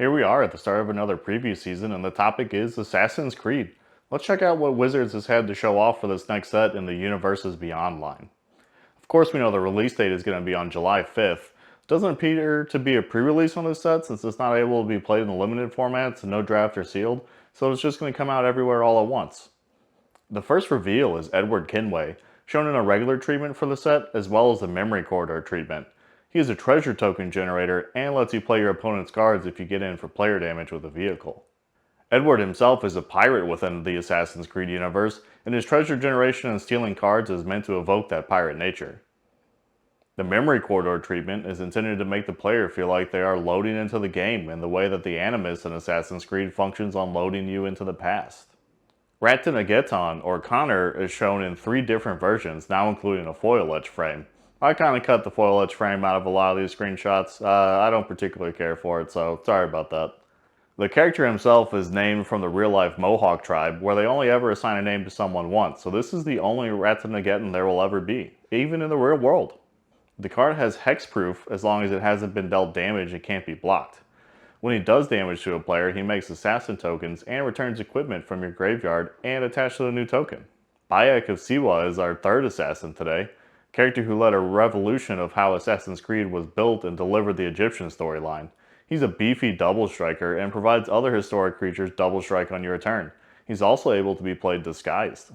Here we are at the start of another preview season, and the topic is Assassin's Creed. Let's check out what Wizards has had to show off for this next set in the Universes Beyond line. Of course, we know the release date is going to be on July 5th. It doesn't appear to be a pre release on this set since it's not able to be played in the limited formats and no draft or sealed, so it's just going to come out everywhere all at once. The first reveal is Edward Kenway, shown in a regular treatment for the set as well as the Memory Corridor treatment. He is a treasure token generator and lets you play your opponent's cards if you get in for player damage with a vehicle. Edward himself is a pirate within the Assassin's Creed universe, and his treasure generation and stealing cards is meant to evoke that pirate nature. The Memory Corridor treatment is intended to make the player feel like they are loading into the game in the way that the Animus in Assassin's Creed functions on loading you into the past. Ratanageton, or Connor, is shown in 3 different versions, now including a foil etch frame. I kind of cut the foil etch frame out of a lot of these screenshots. I don't particularly care for it, so sorry about that. The character himself is named from the real-life Mohawk tribe, where they only ever assign a name to someone once, so this is the only Ratanageton there will ever be, even in the real world. The card has hexproof as long as it hasn't been dealt damage and can't be blocked. When he does damage to a player, he makes assassin tokens and returns equipment from your graveyard and attached to the new token. Bayek of Siwa is our third assassin today, a character who led a revolution of how Assassin's Creed was built and delivered the Egyptian storyline. He's a beefy double striker and provides other historic creatures double strike on your turn. He's also able to be played disguised.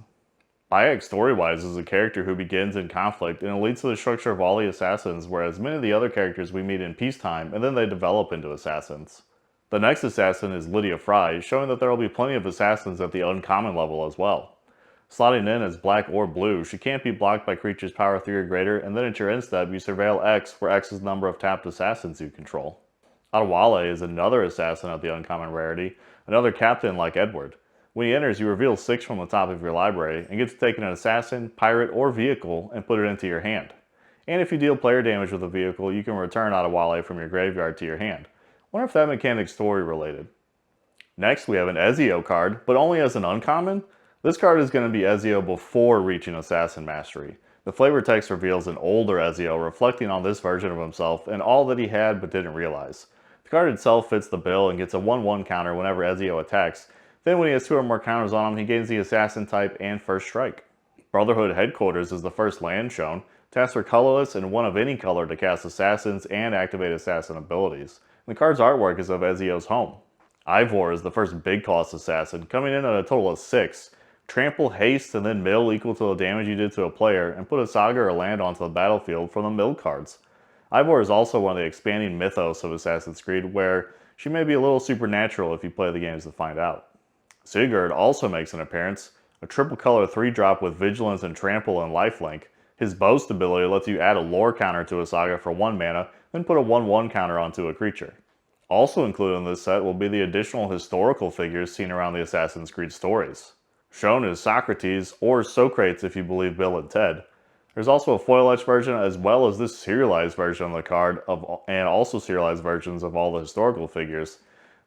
Bayek story-wise is a character who begins in conflict and it leads to the structure of all the assassins, whereas many of the other characters we meet in peacetime and then they develop into assassins. The next assassin is Lydia Fry, showing that there will be plenty of assassins at the uncommon level as well. Slotting in as black or blue, she can't be blocked by creatures power 3 or greater, and then at your end step you surveil X, where X is the number of tapped assassins you control. Adewale is another assassin at the uncommon rarity, another captain like Edward. When he enters, you reveal 6 from the top of your library and get to take an assassin, pirate, or vehicle and put it into your hand. And if you deal player damage with a vehicle, you can return Adewale from your graveyard to your hand. Wonder if that mechanic's story related. Next, we have an Ezio card, but only as an uncommon. This card is going to be Ezio before reaching Assassin Mastery. The flavor text reveals an older Ezio reflecting on this version of himself and all that he had but didn't realize. The card itself fits the bill and gets a 1/1 counter whenever Ezio attacks. Then when he has 2 or more counters on him, he gains the Assassin type and First Strike. Brotherhood Headquarters is the first land shown, tasked for colorless and 1 of any color to cast assassins and activate assassin abilities. The card's artwork is of Ezio's home. Ivor is the first big cost assassin, coming in at a total of 6. Trample, haste, and then mill equal to the damage you did to a player, and put a saga or land onto the battlefield from the mill cards. Ivor is also one of the expanding mythos of Assassin's Creed, where she may be a little supernatural if you play the games to find out. Sigurd also makes an appearance, a triple color 3-drop with Vigilance and Trample and Lifelink. His Boast ability lets you add a lore counter to a saga for 1 mana, then put a 1/1 counter onto a creature. Also included in this set will be the additional historical figures seen around the Assassin's Creed stories. Shown is Socrates, or Socrates if you believe Bill and Ted. There's also a foil etch version as well as this serialized version of the card, and also serialized versions of all the historical figures.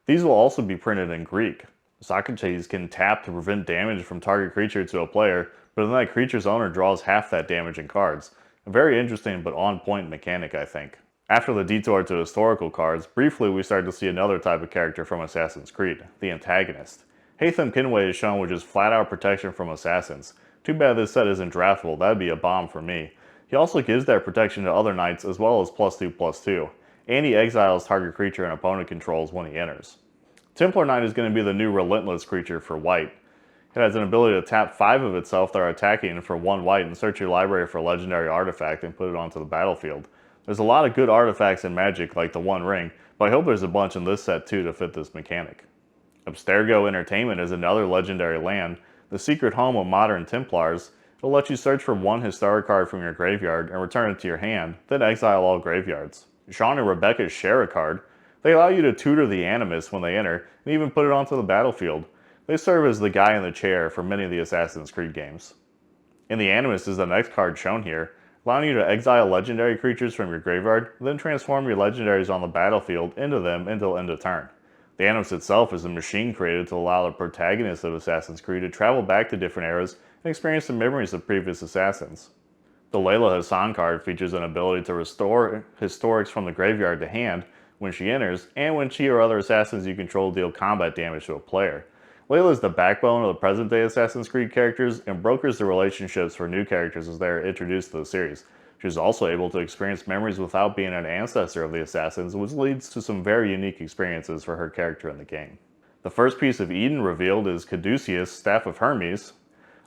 These will also be printed in Greek. Socrates can tap to prevent damage from target creature to a player, but then that creature's owner draws half that damage in cards. A very interesting but on point mechanic, I think. After the detour to historical cards, briefly we start to see another type of character from Assassin's Creed, the antagonist. Haytham Kenway is shown with just flat out protection from assassins. Too bad this set isn't draftable, that'd be a bomb for me. He also gives that protection to other knights as well as +2/+2, and he exiles target creature and opponent controls when he enters. Templar Knight is going to be the new relentless creature for white. It has an ability to tap 5 of itself that are attacking for 1 white and search your library for a legendary artifact and put it onto the battlefield. There's a lot of good artifacts in Magic like the One Ring, but I hope there's a bunch in this set too to fit this mechanic. Abstergo Entertainment is another legendary land, the secret home of modern Templars. It'll let you search for 1 historic card from your graveyard and return it to your hand, then exile all graveyards. Sean and Rebecca share a card. They allow you to tutor the Animus when they enter, and even put it onto the battlefield. They serve as the guy in the chair for many of the Assassin's Creed games. And the Animus is the next card shown here, allowing you to exile legendary creatures from your graveyard, then transform your legendaries on the battlefield into them until end of turn. The Animus itself is a machine created to allow the protagonist of Assassin's Creed to travel back to different eras and experience the memories of previous assassins. The Layla Hassan card features an ability to restore historics from the graveyard to hand, when she enters, and when she or other assassins you control deal combat damage to a player. Layla is the backbone of the present-day Assassin's Creed characters and brokers the relationships for new characters as they are introduced to the series. She is also able to experience memories without being an ancestor of the assassins, which leads to some very unique experiences for her character in the game. The first piece of Eden revealed is Caduceus' Staff of Hermes,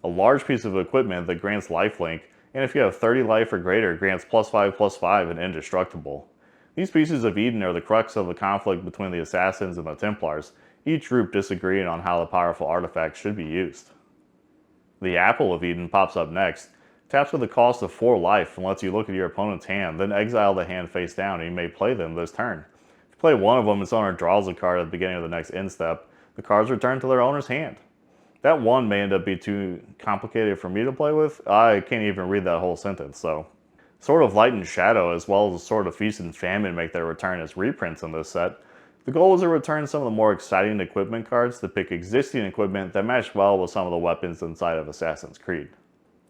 a large piece of equipment that grants lifelink, and if you have 30 life or greater, grants +5/+5 and indestructible. These pieces of Eden are the crux of the conflict between the Assassins and the Templars, each group disagreeing on how the powerful artifacts should be used. The Apple of Eden pops up next, taps with a cost of 4 life and lets you look at your opponent's hand, then exile the hand face down and you may play them this turn. If you play one of them, its owner draws a card at the beginning of the next end step. The cards return to their owner's hand. That one may end up being too complicated for me to play with. I can't even read that whole sentence, so. Sword of Light and Shadow, as well as the Sword of Feast and Famine, make their return as reprints in this set. The goal is to return some of the more exciting equipment cards to pick existing equipment that match well with some of the weapons inside of Assassin's Creed.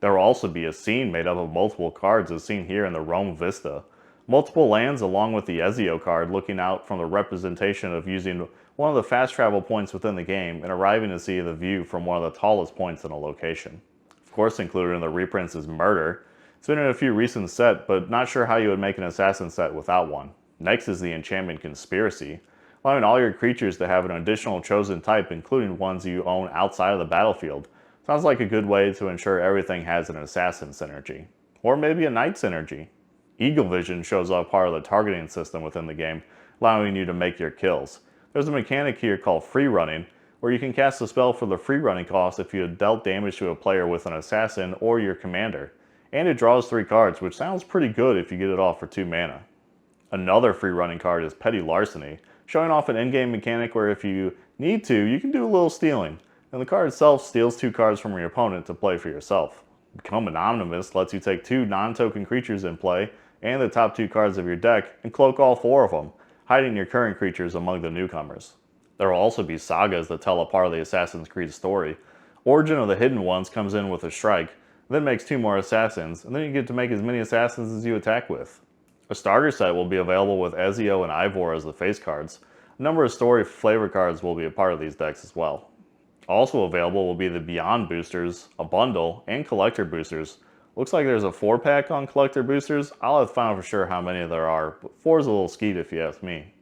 There will also be a scene made up of multiple cards as seen here in the Rome Vista. Multiple lands along with the Ezio card looking out from the representation of using one of the fast travel points within the game and arriving to see the view from one of the tallest points in a location. Of course, included in the reprints is Murder. It's been in a few recent sets, but not sure how you would make an assassin set without one. Next is the enchantment Conspiracy, allowing all your creatures to have an additional chosen type, including ones you own outside of the battlefield. Sounds like a good way to ensure everything has an assassin synergy. Or maybe a knight synergy. Eagle Vision shows off part of the targeting system within the game, allowing you to make your kills. There's a mechanic here called free running, where you can cast a spell for the free running cost if you have dealt damage to a player with an assassin or your commander. And it draws 3 cards, which sounds pretty good if you get it off for 2 mana. Another free running card is Petty Larceny, showing off an in-game mechanic where if you need to, you can do a little stealing, and the card itself steals 2 cards from your opponent to play for yourself. Become Anonymous lets you take 2 non-token creatures in play and the top 2 cards of your deck and cloak all 4 of them, hiding your current creatures among the newcomers. There will also be sagas that tell a part of the Assassin's Creed story. Origin of the Hidden Ones comes in with a strike, then makes 2 more assassins, and then you get to make as many assassins as you attack with. A starter set will be available with Ezio and Ivor as the face cards. A number of story flavor cards will be a part of these decks as well. Also available will be the Beyond boosters, a bundle, and collector boosters. Looks like there's a 4-pack on collector boosters. I'll have to find out for sure how many there are, but 4 is a little skeet if you ask me.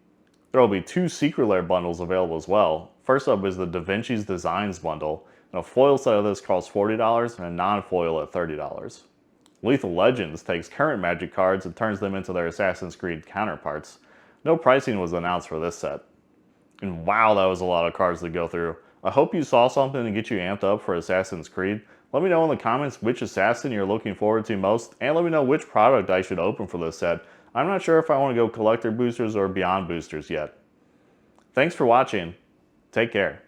There will be 2 Secret Lair bundles available as well. First up is the Da Vinci's Designs bundle, and a foil set of this costs $40 and a non-foil at $30. Lethal Legends takes current Magic cards and turns them into their Assassin's Creed counterparts. No pricing was announced for this set. And wow, that was a lot of cards to go through. I hope you saw something to get you amped up for Assassin's Creed. Let me know in the comments which assassin you're looking forward to most, and let me know which product I should open for this set. I'm not sure if I want to go collector boosters or beyond boosters yet. Thanks for watching. Take care.